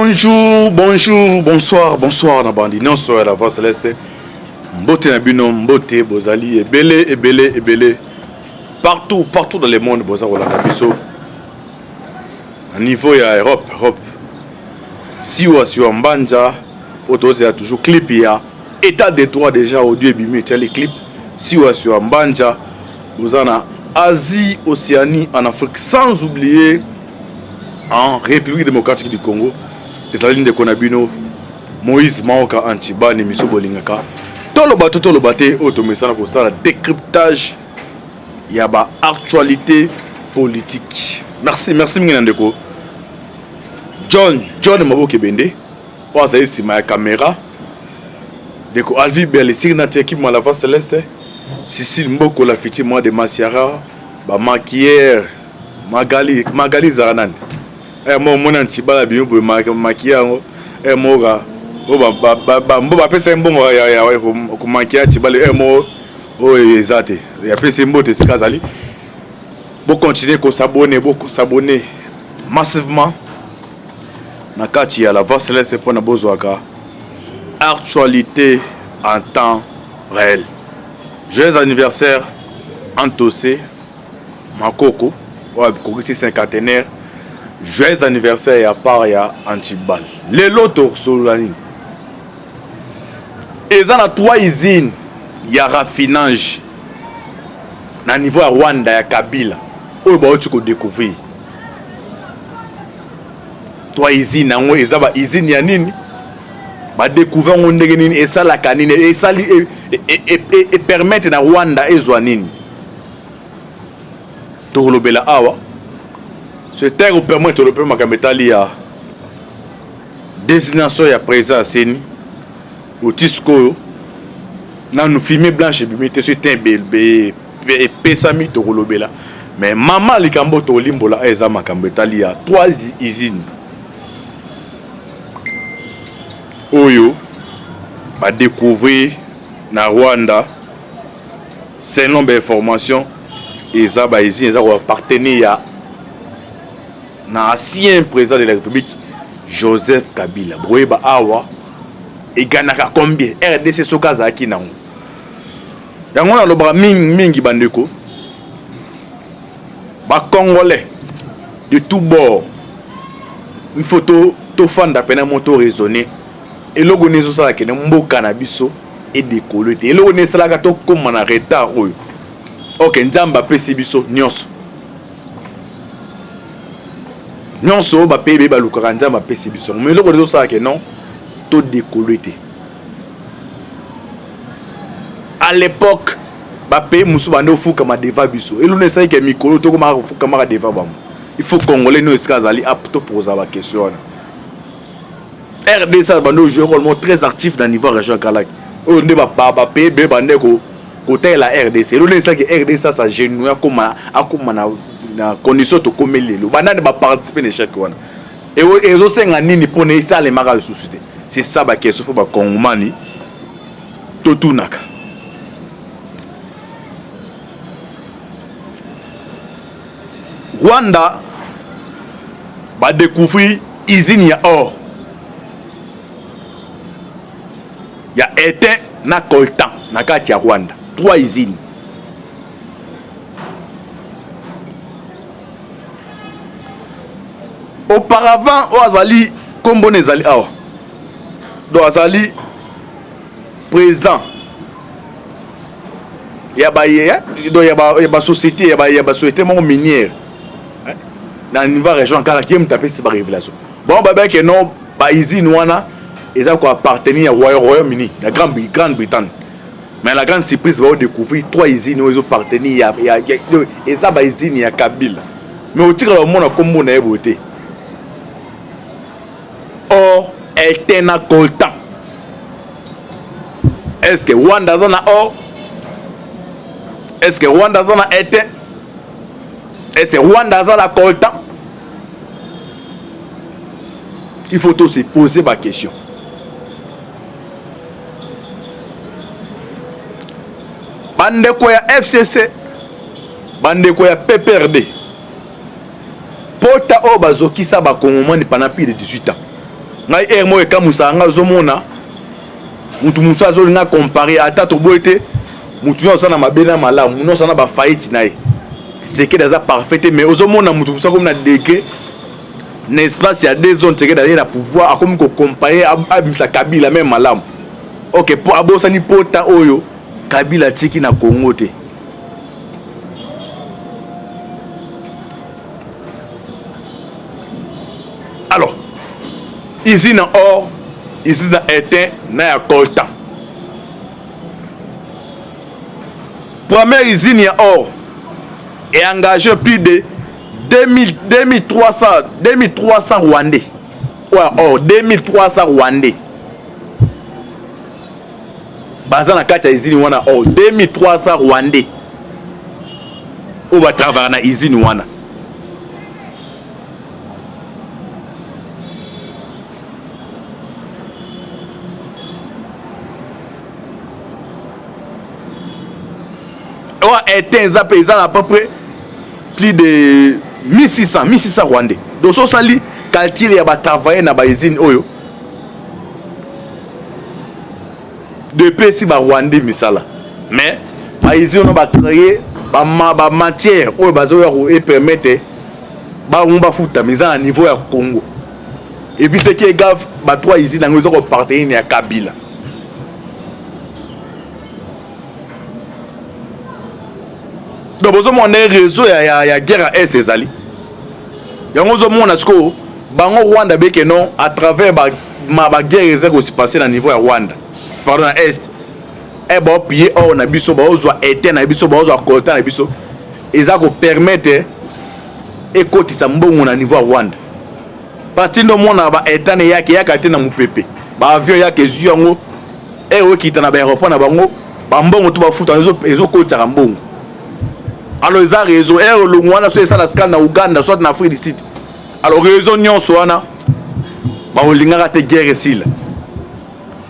Bonjour, bonjour, bonsoir, bonsoir na bandi non so la voix céleste. Mbote na bino, mbote bozali ebele. Partout dans le monde bozali la biso. À niveau ya Europe. Si ou si on banja, autose a toujours clip ya état de droit déjà audio bimi les clips. Si ou si on banja, vous en a Asie, Océanie, en Afrique, sans oublier en République démocratique du Congo. Les lignes de Konabino, Moïse Maoka Antibani Miso Bolingaka. Tout le bateau, automesana pour ça, le décryptage. Il y a ba actualité politique. Merci Mingandeko. John Maboke Bende. Pour ça ici ma caméra. Deko Alvi Berlesir na équipe ma la voix céleste. Cécile Mboko la fiti moi de Masiara. Ba maquillère Magali Zaranan. Mon antibala bien pour maquiller moga mbo pesa mbongo ya ko maquiller antibala mo ezate ya pesa mbote sikazali bo continuer ko s'abonner massivement na kati ya la voix céleste pour na bozwaka actualité en temps réel. Joyeux anniversaire Antosé Makoko ouais kokisi cinquantenaire. Joyeux anniversaire à part ya Antibal. Les lotos Solani. Et ça a 3 usines. Il y a raffinage. Na niveau à Rwanda ya Kabila. Où tu peux découvrir. 3 usines. Et ça va usine ya nini. Ba découvrir on nini et ça la canine et ça et permettre na Rwanda ezwa nini. Torobela awa. Ce terre permet de le Makametali à désignation et à présent Seni au Tisco na nous filmer blanche bimité sur un bébé et pesami to rolobela mais maman likambo to limbola eza Makametali à 3 usines oyo va découvrir na Rwanda c'est un nombre d'informations et ça ba usine ça va partenir à ancien président de la République Joseph Kabila. Boyeba awa et ganaka combien RDC sokaza ki nango. Yango na lobra mingi bandeko. Ba Congolais de tout bord. Une photo to fanda pena moto raisonner. Et logo nezo sala ke mboka na biso et décoller. Et logo ne sala ka to comme na retard oyo. OK, nzamba pesi biso nyonso. Non so ba pebe ba lukanda ma pesi biso mais le ko ça que non to décolleté à l'époque ba pay musu bando fuka ma deva biso et l'on sait que mikolo to ko ma fuka ma deva bam il faut congolais no skazali apto poser la question RDC bando joue rôle très actif dans niveau région Kalak on ne va pas pebe bande ko côté la RDC l'on sait que RDC ça genou comme akuma na condition to komelelo banane ba participer na chaque one et ezo senga nini pone isa le mara société c'est ça ba question faut ba kongomani to tunaka Rwanda ba découvrir usine ya or ya été na coltan na kati ya Rwanda 3 usines. Auparavant, Oazali, Kombo Nezali, do Azali, président. Il y a société, il y a société minière. Dans le niveau région, quand il y a tapé cette révélation. Bon, que non, ici, nous ils ont appartenu au Royaume-Uni, la Grande-Bretagne. Mais la grande surprise, va découvrir 3 usines où ils ont appartenu à et ça, usine à Kabila. Mais au tir, le monde a Kombo n'a voté. Or, elle était na coltan. Est-ce que Rwanda a or? Est-ce que Rwanda a été? Est-ce que Rwanda a la coltan? Il faut aussi poser ma question. Bandeko ya FCC, bandeko ya PPRD. Pota o bazokisa ba Congolais pendant plus de 18 ans. ngai er mo ekamusa nga ozomona mutu musu azolinga comparer ata toboyete mutu nyonso na mabe na malamu nyonso na bafaillite na ye Tshisekedi aza parfait mais ozomona mutu musu akomi na degré na espace ya 2 zones Tshisekedi aye na pouvoir akomi kocomparer abimisa Kabila même malamu ok po abosani pota oyo Kabila tiki na Congo te. Alors ici na or ici na éteint na ya coltan première usine ya or et engagé plus de 2300 Rwandais. Ouais, or 2300 Rwandais. Baza na kati ya usine wana or 2300 Rwandais. Ou ba travailler na usine wana. Était à peu près plus de 1600 Rwandais. Donc ça sali calcul ya ba travailler na ba usine oyo. Depuis si ba Rwandais misala. Mais ba usine on va créer ba matière oyo bazo ya permettre ba umba futa miza à niveau ya Congo. Et puis ce qui est grave ba 3 usines na ngozo ko partenaire ya Kabila. Donc vous avez un réseau ya guerre à est ezali. Yango zo mona sko bango Rwanda beke non à travers ba guerre ezali ko se passer na niveau ya Rwanda. Pardon na est. E ba pied or na biso ba ozwa éteint na biso ba ozwa coltan na biso. Eza ko permettre ekotisa mbongo na niveau ya Rwanda. Parce que ndo mona ba éteint yake te na mupepe. Ba avion yake zu yango e o kita na ba aéroport na bango ba mbongo to ba futa ezo kotisa mbongo. Alors ils ont raison. Et le Rwanda soit ça la scale na Uganda soit na Afrique du Sud. Alors raison nyonso wana ba olingaka te guerre ici.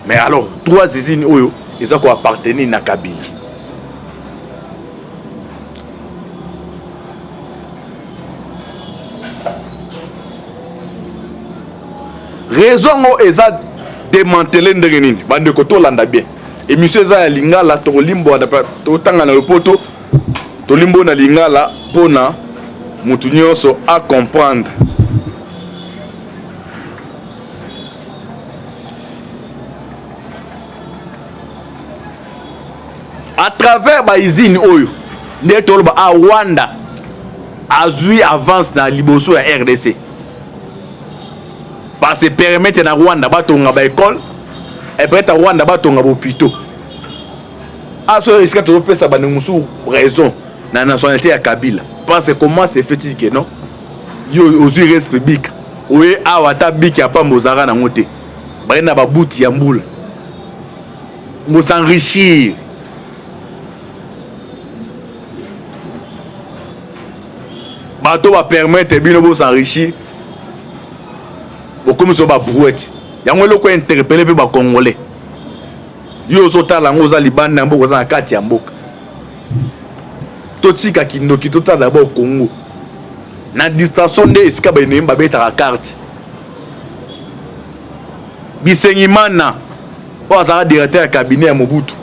Mais alors 3 usines oyo ils ont appartenir na Kabila. Raison o eza démanteler ndenge nini bande ko to landa bien. Et monsieur za lingala to limbo to tanga na poto Tolimbo na lingala pona mutu nyonso à comprendre. À travers ba usine oyo ndetolo ba Rwanda azui avance na liboso ya RDC. Parce que permettre na Rwanda batonga ba école et peut-être Rwanda batonga ba hôpital. Aso iska to pesa ba musu raison na nationalité ya Kabila. Parce que comment c'est fait que non yo aux respect public oui awata biki apa mozara na ngote ba na ba buti ya mbula mo s'enrichir ba to ba permettre bino bo s'enrichir bo comme so ba brouette yango loko interpeller pe ba congolais yo so tala ngoza libanda mboko za kati ya mboka totika kindoki tota d'abord Congo na distraction de esika ba nemba beta la carte Bisengimana o azara directeur ya cabinet ya Mobutu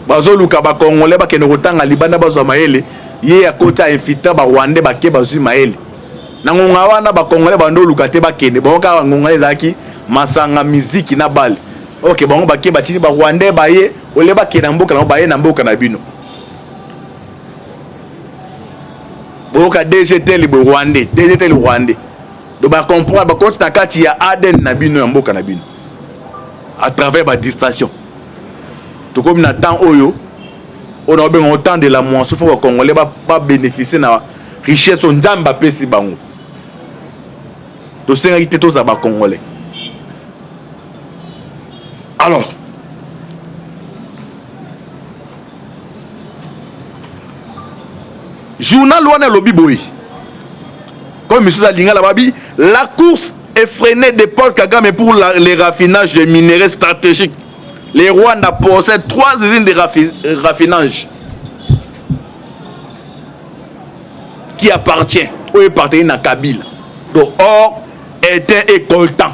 bazo luka ba congolais ba kene kotanga libanda bazo maele ye ya kota infita ba Rwandais ba ke bazu maele na ngonga wana ba congolais ba ndo luka te ba kene ba ka ngonga ezaki masanga muziki na bale ok bango ba ke ba tini ba Rwandais ba ye ole ba kena mboka na ba ye na mboka na bino. Boka DGT le Rwandais, DGT le Rwandais. Donc ba comprendre ba compte na kati ya Aden na bino ya mboka na bino. À travers ba distraction. To comme na temps oyo, on a besoin autant de la moisson faut que congolais ba bénéficier na richesse nzamba pesi bango. To senga ite to za ba congolais. Alors journal wana lobi boy comme monsieur Zalinga la babi la course effrénée de Paul Kagame pour les raffinages de minerais stratégiques. Les Rwanda possèdent 3 usines de raffinage qui appartiennent à Kabila. Donc or, éteint et coltan.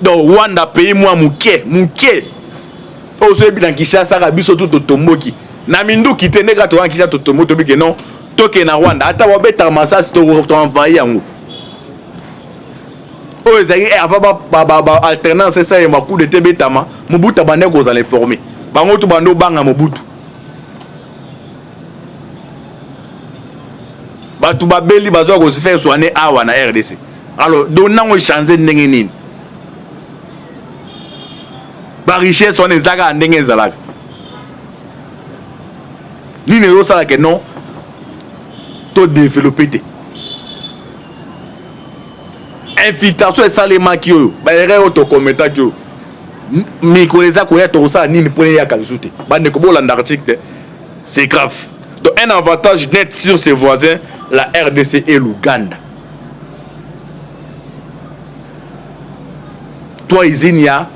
donc Rwanda pays moi muke ozo bien Kinshasa ka biso tout totomboki na mindu kitende ka to Kinshasa totombo to bike non toke na Rwanda ata wa beta masasi to envahi yango o ezali ba alternance ça et ma coup de tebetama Mobutu bande ko za les former bango to bando banga Mobutu batu babeli bazwa ko se faire soigner awa na RDC alors donnant changer ndenge nini ba richesse on ezaka ndenge ezalaka nini yo sala que non to développer te invitation esalema ki oyo bayere oyo tokometa ki oyo mikolo eza koya tokosala nini mpo eyaka lisusu te bandeko bolanda article te c'est grave donc un avantage net sur ses voisins la RDC et l'Ouganda toi izini ya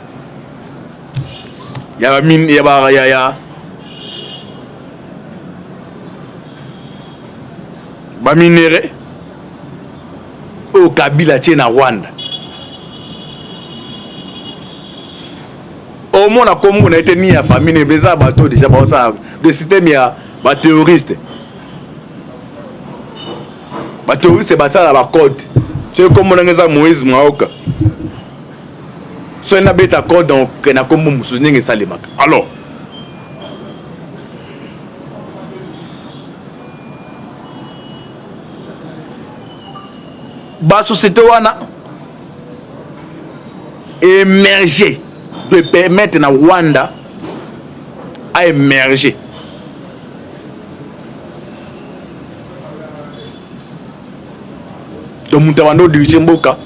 ba minere au Kabila tie na Rwanda au moins na Congo na été ni ya famille beza bato déjà ba ça de système ya ba terroriste ba ça ba code c'est comme on ngeza Moïse Maoka so na beta code donc na Congo musuzi nge salemaka alors ba société wana émerger de permettre na Rwanda à émerger donc mutabando du mboka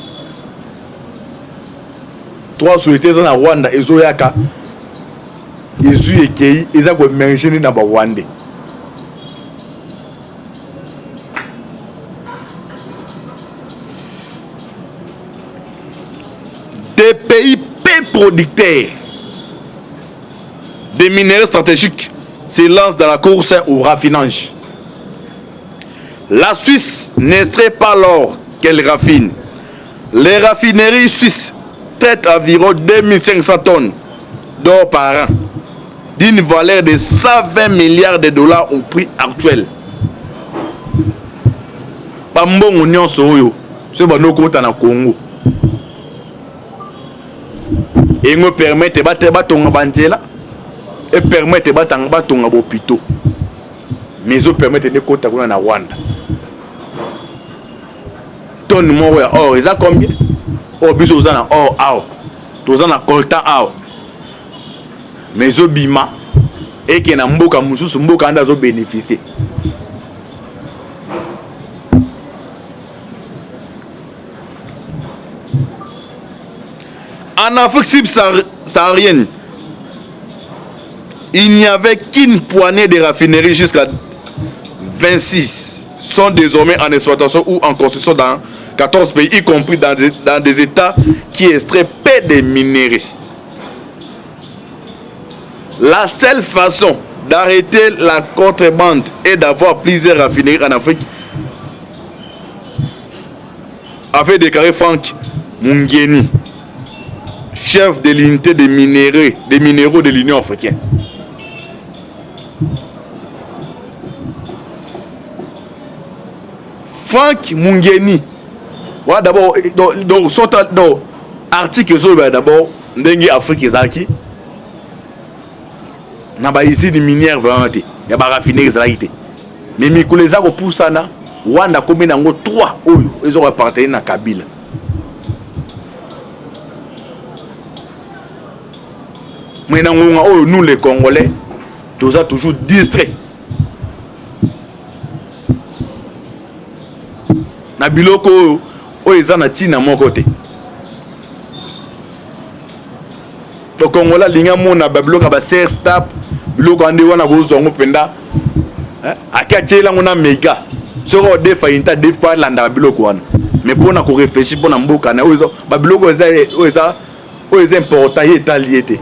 trois sociétés na Rwanda ezoyaka ezu ekei eza ko émerger na ba Rwanda des pays peu producteurs des minéraux stratégiques se lancent dans la course au raffinage. La Suisse n'extrait pas l'or qu'elle raffine. Les raffineries suisses traitent environ 2500 tonnes d'or par an, d'une valeur de 120 milliards de dollars au prix actuel. Pambongo nyonso oyo, c'est bano kota na Congo. Et nous permettre batonga banzela et permettre batonga bopito mais ils permettent de kota kuna na Rwanda tonne mo ya or ils a combien oh biso uzana or ao tozana coltan ao mais zo bima et que na mboka mususu mboka anda zo bénéficier en Afrique subsaharienne, il n'y avait qu'une poignée de raffineries jusqu'à 26 sont désormais en exploitation ou en construction dans 14 pays, y compris dans des États qui extraient peu de minéraux. La seule façon d'arrêter la contrebande est d'avoir plusieurs raffineries en Afrique, avait déclaré Franck Mungeni, chef de l'unité des minéraux de l'Union africaine. Franck Mungeni, ouais, d'abord, donc, article d'abord, Ndengi Afrique Zaki, n'a pas ici de minière vraiment, il y a pas raffiné Zaki. Mais Mikuleza ko poussana, Rwanda combien d'ango 3 oyo, ils ont appartenu na Kabila. Maintenant, nous les Congolais, nous sommes toujours distraits. Na biloko o ezana tina mon côté. Le Congolais linga mona babiloko ba ser stap biloko ande wana bozongo penda. Akatela ngona mega. Soko defa inta defa landa biloko wana. Mais pona ko réfléchir pona mboka na ozo babiloko eza important eta liété.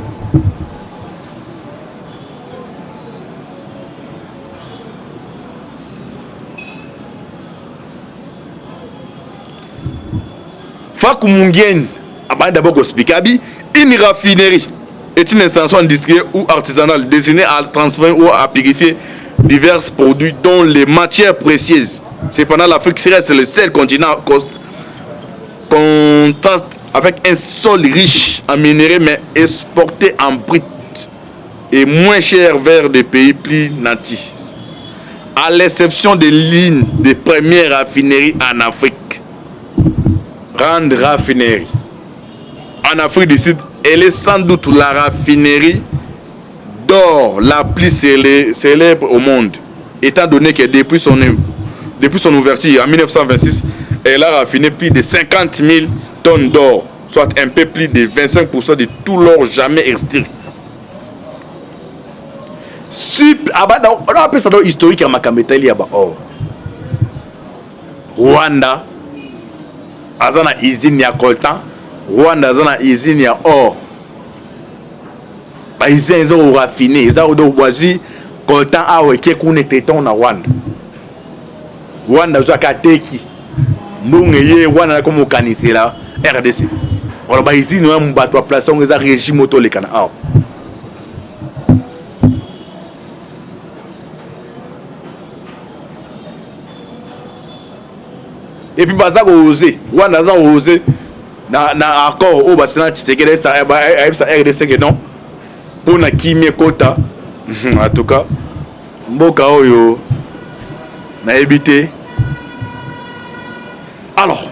Franck Mungeni d'abord expliquer une raffinerie est une installation industrielle ou artisanale destinée à transformer ou à purifier divers produits dont les matières précieuses. Cependant, l'Afrique reste le seul continent contraste avec un sol riche en minerais mais exporté en brut et moins cher vers des pays plus natifs. À l'exception des lignes de première raffinerie en Afrique. Grande raffinerie. En Afrique du Sud, elle est sans doute la raffinerie d'or la plus célèbre au monde, étant donné que depuis son ouverture en 1926, elle a raffiné plus de 50 000 tonnes d'or, soit un peu plus de 25% de tout l'or jamais extrait. On appelle ça historique à Makametali or. Rwanda, azana usine ya coltan. Rwanda azana usine ya or. Ba usine zo raffiné, za do boisi coltan awe ke kune teton na Rwanda. Rwanda zo akateki. Mbunge ye Rwanda comme kanisela RDC. Wala ba usine wa mbato wa place on za régime otolekana or. Et puis baza ko oser Rwanda za oser na accord au basina Tshisekedi ça RDC que non pour na kimie kota en tout cas mboka oyo na éviter. Alors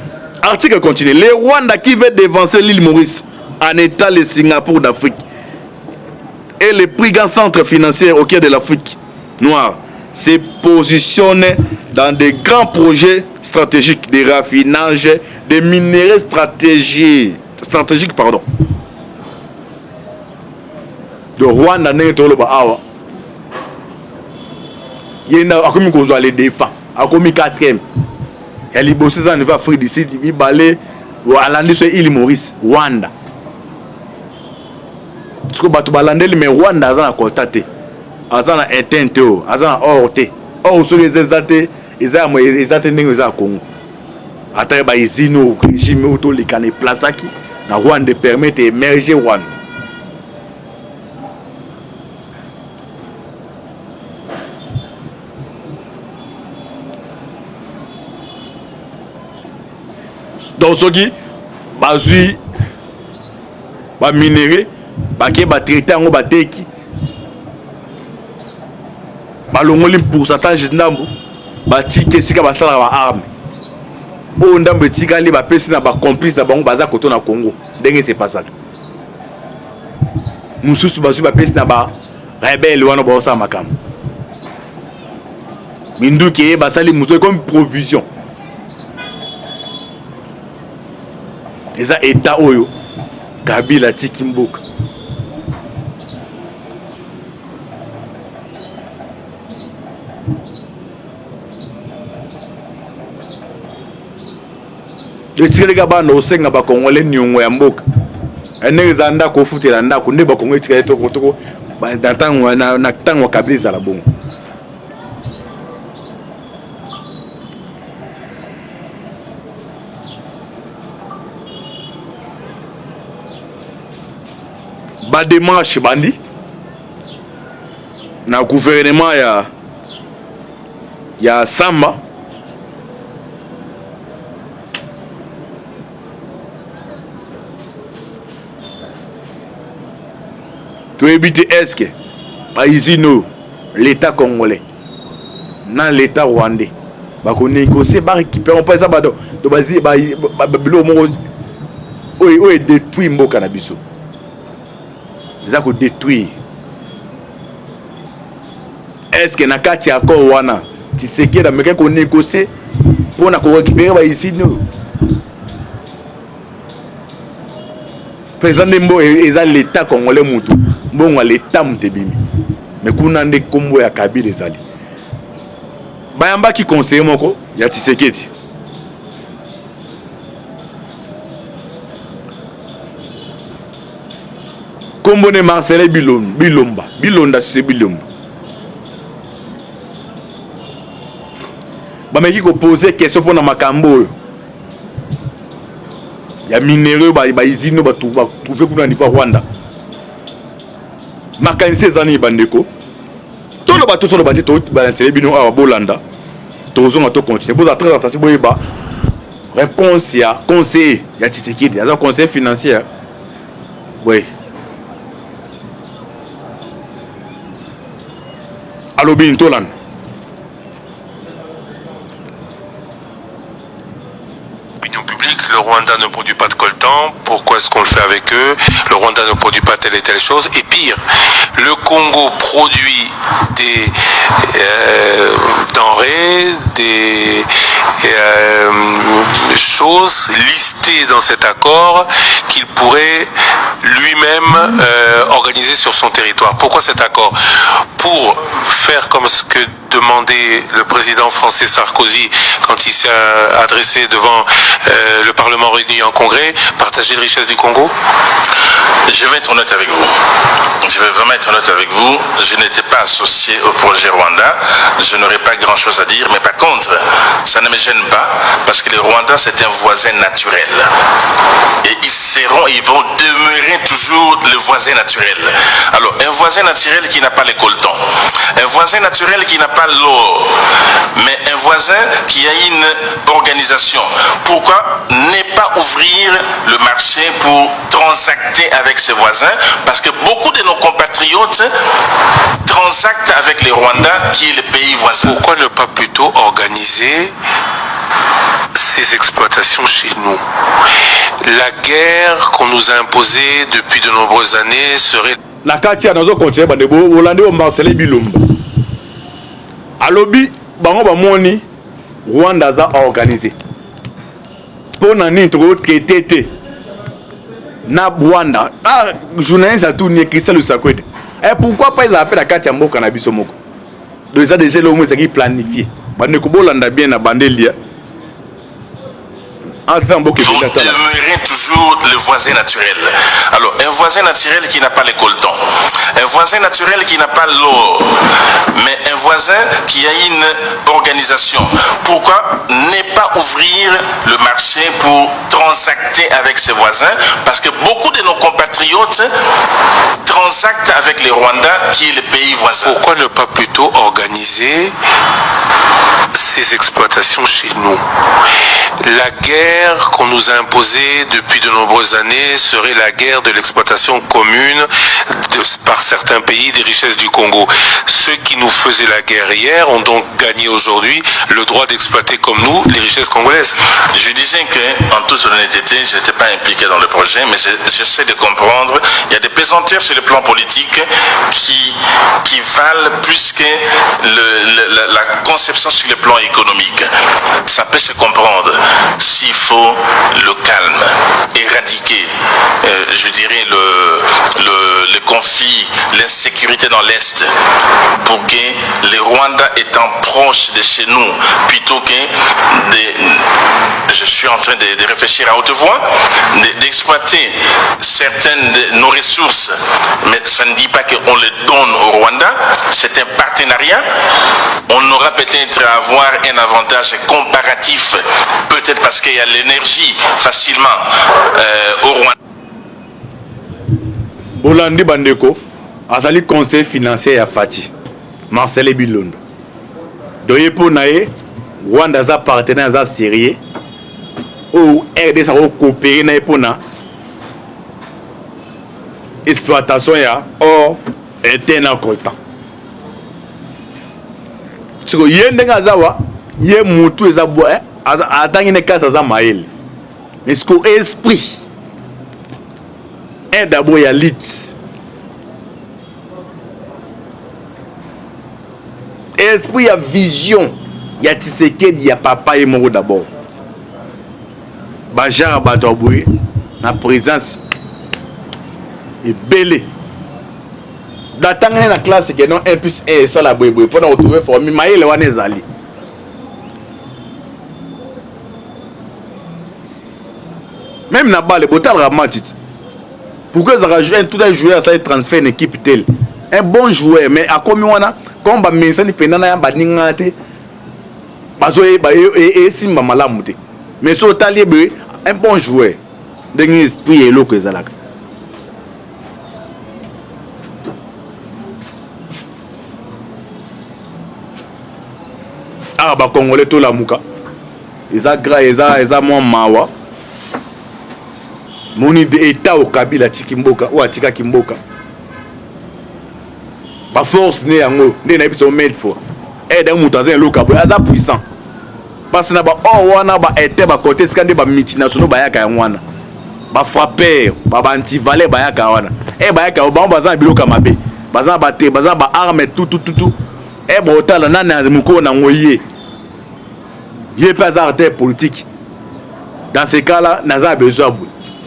article continue. Les Rwanda qui veut devancer l'île Maurice en état le Singapour d'Afrique et le plus grand centre financier au cœur de l'Afrique noire se positionne dans des grands projets stratégiques de raffinage des minéraux stratégiques de Rwanda n'est pas le bas. Il y a un peu de les défend, a commis quatrième. Il y a les bosses en Afrique du Sud, il balait à l'industrie île Maurice, Rwanda. Parce que tu balandais mais Rwanda a un contact, a un éteinte, a un orte. Or sur les exatés, ils ont Congo. Après ba izino régime auto les cané place qui na Rwanda permet d'émerger Rwanda. Donc ce qui bazui ba minéré ba ke ba traiter ngo ba teki ba longoli pourcentage ndambu ba tike sika ba sala ba arme o ndambu tika li ba pesi na ba complice na bango baza koto na Congo ndenge c'est pas ça mususu bazui ba pesi na ba rebelle wana ba osa makam minduki ba sali muto comme provision. Eza état oyo Kabila tiki mboka. Le tiré gabana osenga ba Congolais nyongo ya mboka. Ene zanda ko futela ndako nde ba Congolais tiré toko ba ntango na tango Kabila za la bongo. Ba démarche bandi na gouvernement ya Samba to éviter est-ce que ba isino l'état congolais na l'état rwandais ba ko négocier ba récupérer pas ça ba do bazi ba bilo mo o détruire mboka na biso. Ils ont détruit. Est-ce que na kati ya ko wana Tshisekedi ameka ko négocier pour na ko récupérer ba ici nous. Président Mbo eza l'état congolais mutu. Mbongo l'état mutebimi. Mais kuna nde kombo ya Kabila ezali. Bayamba ki conseiller moko ya Tshisekedi. Kombone Marcel Bilonda c'est Bilomba. Ba meki ko poser question pour na makambo. ya minéraux ba usine ba trouver kuna ni Rwanda makanisi ezani bandeko tout le bateau sur le bateau tout balancer bino a bolanda tozonga to continuer pour très attention boyeba réponse ya conseil ya Tshisekedi ya conseil financier oui allo bin tolan le Rwanda ne produit pas de coltan, pourquoi est-ce qu'on le fait avec eux? Le Rwanda ne produit pas telle et telle chose. Et pire, le Congo produit des denrées, des choses listées dans cet accord qu'il pourrait lui-même organiser sur son territoire. Pourquoi cet accord? Pour faire comme ce que demandait le président français Sarkozy quand il s'est adressé devant le Parlement réuni en congrès, partager les richesses du Congo? Je vais être honnête avec vous. Je vais vraiment être honnête avec vous. Je n'étais pas associé au projet Rwanda. Je n'aurais pas grand-chose à dire. Mais par contre, ça ne me gêne pas parce que le Rwanda, c'est un voisin naturel. Et ils vont demeurer toujours le voisin naturel. Alors, un voisin naturel qui n'a pas les coltons. Un voisin naturel qui n'a pas l'or. Mais un voisin qui a une organisation. Pourquoi ne pas ouvrir le marché pour transacter avec ses voisins? Parce que beaucoup de nos compatriotes transactent avec les Rwandais, qui est le pays voisin. Pourquoi ne pas plutôt organiser ces exploitations chez nous? La guerre qu'on nous a imposée depuis de nombreuses années serait... La Katia nous a continué par des beaux Hollandais au Marseille Bilumba. À lobby, bango ba moni Rwanda a organisé. Pour n'en trop traité na Rwanda. Ah, journaliste a tout nié Christelle Sakwede. Et pourquoi pas ils appellent la Katia Mboka na biso moko? Donc ça déjà le moins qui planifié. Bande ko bolanda bien na bandelia. Ils vont demeurer toujours le voisin naturel. Alors, un voisin naturel qui n'a pas les coltons, un voisin naturel qui n'a pas l'or, mais un voisin qui a une organisation. Pourquoi ne pas ouvrir le marché pour transacter avec ses voisins? Parce que beaucoup de nos compatriotes transactent avec les Rwandais, qui est le pays voisin. Pourquoi ne pas plutôt organiser ces exploitations chez nous? La guerre qu'on nous a imposée depuis de nombreuses années serait la guerre de l'exploitation commune par certains pays des richesses du Congo. Ceux qui nous faisaient la guerre hier ont donc gagné aujourd'hui le droit d'exploiter comme nous les richesses congolaises. Je disais qu'en toute honnêteté, je n'étais pas impliqué dans le projet, mais j'essaie de comprendre. Il y a des pesanteurs sur le plan politique qui valent plus que la conception sur le plan économique. Ça peut se comprendre s'il faut le calme, éradiquer, je dirais, le conflit, l'insécurité dans l'Est, pour que les Rwandais étant proches de chez nous, plutôt que je suis en train de réfléchir à haute voix, d'exploiter certaines de nos ressources, mais ça ne dit pas qu'on les donne au Rwanda, c'est un partenariat. On aura peut-être à avoir un avantage comparatif, peut-être parce qu'il y a l'énergie facilement au Rwanda. Bolandi Bandeko, azali conseil financier à Fati, Marcel Bilondo. Doye pour nae, Rwanda za partenaire za sérieux, ou RDC a coopéré nae pour na exploitation ya or interne coltan. Siko yende ngazawa, ye mutu eza bo atangi ne kasa za maele. Mais ce esprit est d'abord ya lit. Esprit ya vision ya Tshisekedi ya papa et moko d'abord. Bajara Batoboué na présence et belé. Datangane na classe que non 1 plus 1 ça la boy pour retrouver formule maele wana ezali. Même na balle botal ramatit. Pourquoi ça rajoute tout un joueur ça transfert une équipe telle. Un bon joueur mais à combien wana comme ba mensani pendana ya baninga te. Bazo e simba malamu te. Mais so talié un bon joueur. ndenge esprit ya eloko ezalaka. Ba Congolais to la muka. Eza mwa mawa. Moni de état au Kabila tikimboka ou atika kimboka. Ba force ne yango, ne na biso made for. Da mutaza eloko boy aza puissant. Parce na ba wana ba été ba côté skande ba multinationaux ba yaka yangwana. Ba frapper, ba anti-valet ba yaka wana. Ba yaka ba baza biloka mabe. Baza ba te, baza ba arme tout. Ba otala nana muko na ngoye. Il n'y a pas d'arrêt politique. Dans ces cas-là, nous avons besoin de.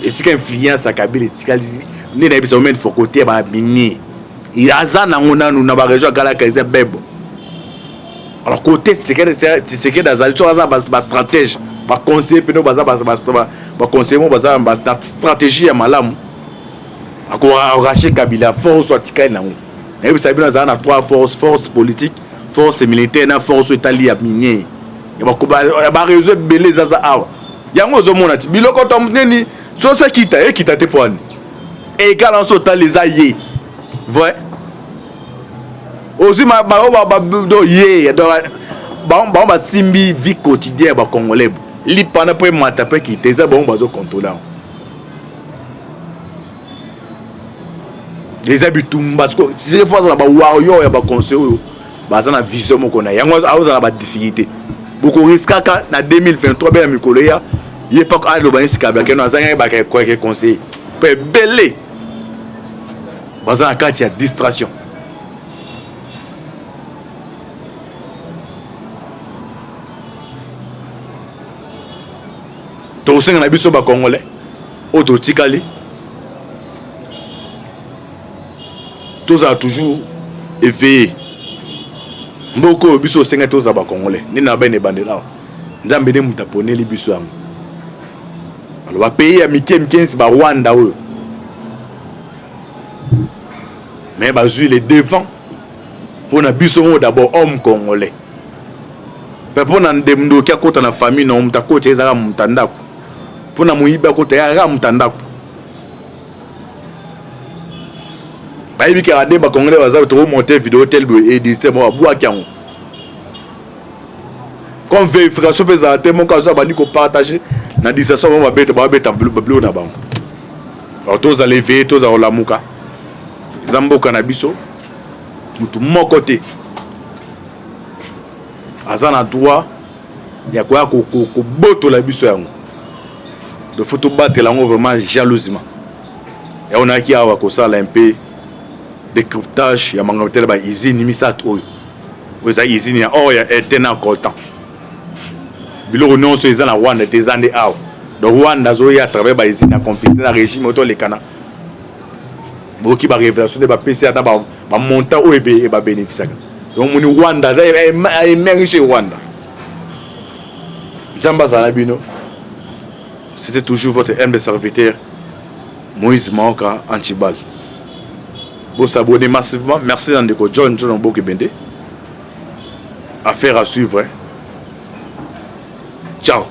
Et c'est qu'influence à Kabila, nous avons besoin de côté de minier. Il y a une région qui est belle. Alors, côté, c'est que dans la stratégie, par conseiller, stratégie à Malam. Encore arracher Kabila, force soit tika na. Nous avons trois forces, force politique, force militaire, force italienne à minier. Ba réseau belé zaza awa yango zo mona ti biloko tom neni so se kita te poani et égal en sota les aïe vrai aussi ba do ye ba simbi vie quotidienne ba congolais li pana pe mata pe ki te za ba zo contrôler les habitudes parce que si c'est fois ba wayo ya ba conseil ba za na vision moko na yango aza na ba difficulté. Beaucoup risquent en 2023, bien Mikolo, il n'y a pas de l'urbanisme qui a été conseillé. Pour belé, il y a distraction. Tous les gens qui Congolais, autotikali, tous ont toujours éveillé. Mboko biso senga toza ba Congolais ni na bene bandela nzambe ne mutapone li biso yango alors ba pays ya mikensi ba Rwanda oyo mais ba zui les devant pour na biso ngo d'abord homme congolais pour na ndemndo kia kota na famille na mutakote ezaka mutandako pour na muiba kota ya mutandako bayibi ka ade ba Congolais baza to monter vidéo tel et disait moi boa kiango comme vérification pesa te mon cas ba ni ko partager na disation ba beta bleu na bango alors tous aller veiller tous à la muka zambo kanabiso mutu moko te azana droit ya ko boto la biso yango de photo battre la vraiment jalousement et on a qui a ko sala un peu décryptage ya mangatel ba izini misat oyo oza izini ya oya etena coltan biloko non so ezana Rwanda tezande aw donc Rwanda zo ya travers ba izini na conflit na régime auto le kana boki ba révélation de ba PC na ba montant o ebe ba bénéficiaire donc moni Rwanda za e mérite Rwanda Jamba Zanabino. C'était toujours votre humble serviteur Moïse Maoka Antibal. Vous s'abonnez massivement. Merci Nandeko John Mboke Bende. Affaire à suivre. Ciao.